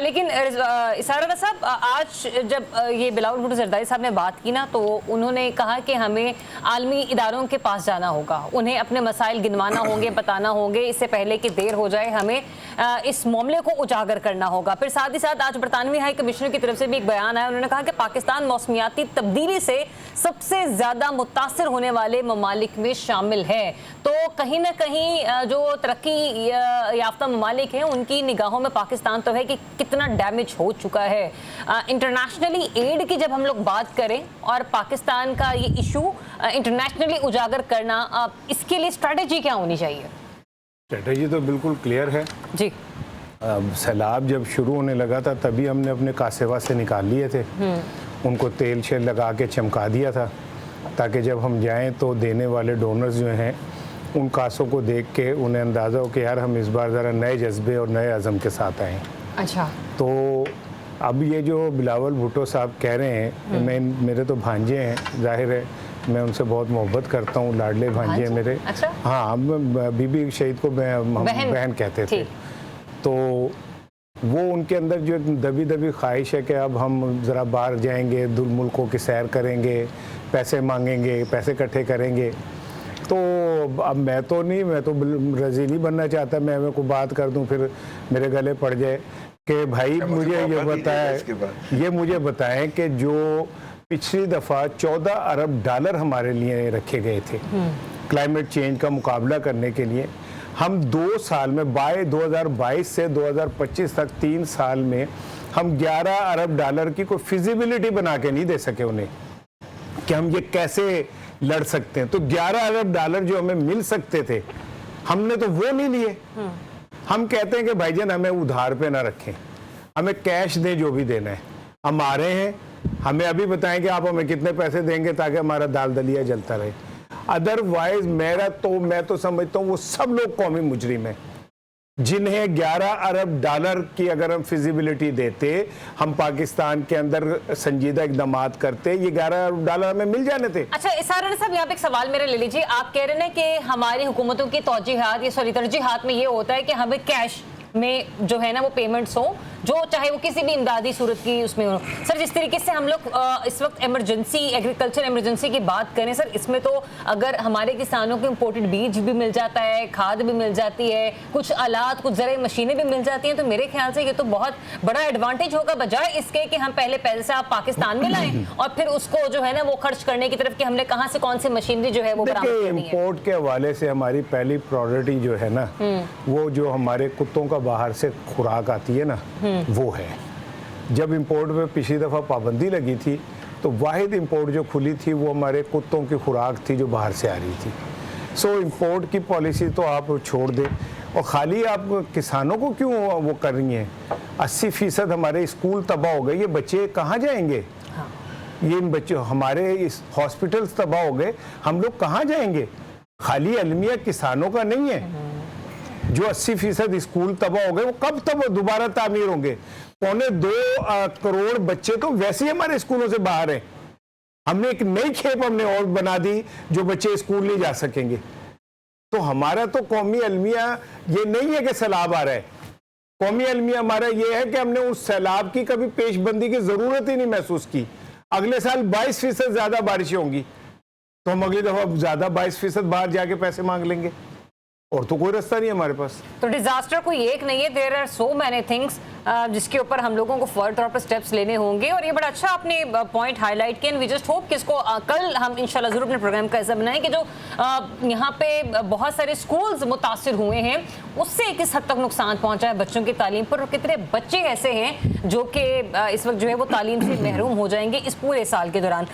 लेकिन इसारा साहब, आज जब ये बिलावल भुट्टो जरदारी साहब ने बात की ना, तो उन्होंने कहा कि हमें आलमी इदारों के पास जाना होगा, उन्हें अपने मसाइल गिनवाना होंगे, बताना होंगे, इससे पहले कि देर हो जाए हमें इस मामले को उजागर करना होगा। फिर साथ ही साथ आज बरतानवी हाई कमिश्नर की तरफ से भी एक बयान आया, उन्होंने कहा कि पाकिस्तान मौसमियाती तब्दीली से सबसे ज़्यादा मुतासिर होने वाले ममालिक में शामिल है। तो कहीं ना कहीं जो तरक्की याफ्ता ममालिक हैं उनकी निगाहों में पाकिस्तान तो है कि कितना डैमेज हो चुका है। इंटरनेशनली एड की जब हम लोग बात करें और पाकिस्तान का ये इशू इंटरनेशनली उजागर करना, इसके लिए स्ट्रैटेजी क्या होनी चाहिए? स्ट्रैटेजी तो बिल्कुल क्लियर है जी। सैलाब जब शुरू होने लगा था तभी हमने अपने कासेवा से निकाल लिए थे, उनको तेल शेल लगा के चमका दिया था ताकि जब हम जाएं तो देने वाले डोनर्स जो हैं उन कासों को देख के उन्हें अंदाज़ा हो कि यार हम इस बार ज़रा नए जज्बे और नए अज़म के साथ आएँ। अच्छा, तो अब ये जो बिलावल भुट्टो साहब कह रहे हैं, मेरे तो भांजे हैं, जाहिर है मैं उनसे बहुत मोहब्बत करता हूँ, लाडले भांजे हैं मेरे। अच्छा? हाँ, बीबी शहीद को बहन कहते थे। तो वो उनके अंदर जो दबी दबी ख्वाहिश है कि अब हम ज़रा बाहर जाएंगे, दुल मुल्कों की सैर करेंगे, पैसे मांगेंगे, पैसे इकट्ठे करेंगे। तो अब मैं तो रज़ीली बनना चाहता, मैं को बात कर दूं फिर मेरे गले पड़ जाए कि भाई मुझे बताएं कि जो पिछली दफ़ा 14 अरब डॉलर हमारे लिए रखे गए थे क्लाइमेट चेंज का मुकाबला करने के लिए, हम 2 साल में 2022 से 2025 तक 3 साल में हम 11 अरब डॉलर की कोई फिजिबिलिटी बना के नहीं दे सके उन्हें कि हम ये कैसे लड़ सकते हैं। तो 11 अरब डॉलर जो हमें मिल सकते थे हमने तो वो नहीं लिए। हम कहते हैं कि भाईजान हमें उधार पे ना रखें, हमें कैश दें जो भी देना है, हम आ रहे हैं, हमें अभी बताएं कि आप हमें कितने पैसे देंगे ताकि हमारा दाल दलिया जलता रहे। अदरवाइज मैं तो समझता हूँ वो सब लोग कौमी मुजरिम हैं जिन्हें 11 अरब डॉलर की अगर हम फिजिबिलिटी देते, हम पाकिस्तान के अंदर संजीदा इकदाम करते, ये 11 अरब डॉलर हमें मिल जाने थे। अच्छा इसारा साहब, यहाँ पे एक सवाल मेरा ले लीजिए। आप कह रहे हैं कि हमारी हुकूमतों की तरजीहात में ये होता है कि हमें कैश में जो है ना वो पेमेंट्स हो, जो चाहे वो किसी भी इमदादी सूरत की उसमें हो। सर जिस तरीके से हम लोग इस वक्त इमरजेंसी, एग्रीकल्चर इमरजेंसी की बात करें सर, इसमें तो अगर हमारे किसानों को इम्पोर्टेड बीज भी मिल जाता है, खाद भी मिल जाती है, कुछ आलात, कुछ ज़राई मशीनें भी मिल जाती हैं, तो मेरे ख्याल से ये तो बहुत बड़ा एडवांटेज होगा, बजाय इसके कि हम पहले पैसा पाकिस्तान में लाएं और फिर उसको जो है ना वो खर्च करने की तरफ कि हमने कहाँ से कौन सी मशीनरी जो है वो बरामद करनी है। इम्पोर्ट के हवाले से हमारी पहली प्रायोरिटी जो है ना वो जो हमारे कुत्तों का बाहर से खुराक आती है ना वो है। जब इंपोर्ट पे पिछली दफ़ा पाबंदी लगी थी तो वाहिद इंपोर्ट जो खुली थी वो हमारे कुत्तों की खुराक थी जो बाहर से आ रही थी। सो इंपोर्ट की पॉलिसी तो आप छोड़ दें और ख़ाली आप किसानों को क्यों वो कर रही हैं। 80% हमारे स्कूल तबाह हो गए, ये बच्चे कहाँ जाएंगे? ये इन बच्चों हमारे इस हॉस्पिटल्स तबाह हो गए, हम लोग कहाँ जाएंगे? खाली अलमिया किसानों का नहीं है। जो 80% स्कूल तबाह हो गए वो कब तक दोबारा तामीर होंगे? 1.25 करोड़ बच्चे तो वैसे ही हमारे स्कूलों से बाहर हैं। हमने एक नई खेप हमने और बना दी जो बच्चे स्कूल नहीं जा सकेंगे। तो हमारा तो कौमी अलमिया ये नहीं है कि सैलाब आ रहा है। कौमी अलमिया हमारा ये है कि हमने उस सैलाब की कभी पेशबंदी की जरूरत ही नहीं महसूस की। अगले साल 22% ज्यादा बारिशें होंगी तो हम अगली दफा ज्यादा 22% बाहर जाके पैसे मांग लेंगे और तो कोई रास्ता नहीं है हमारे पास। तो डिजास्टर कोई एक नहीं है, there are so many things जिसके ऊपर हम लोगों को फौरी तौर पर स्टेप्स लेने होंगे। और ये बड़ा अच्छा आपने पॉइंट हाईलाइट किया। वी जस्ट होप कि इसको कल हम इंशाल्लाह जरूर अपने प्रोग्राम का हिस्सा बनाएं कि जो यहाँ पे बहुत सारे स्कूल्स मुतासिर हुए हैं उससे किस हद तक नुकसान पहुँचा है बच्चों की तालीम पर, और कितने बच्चे ऐसे हैं जो कि इस वक्त जो है वो तालीम से महरूम हो जाएंगे इस पूरे साल के दौरान।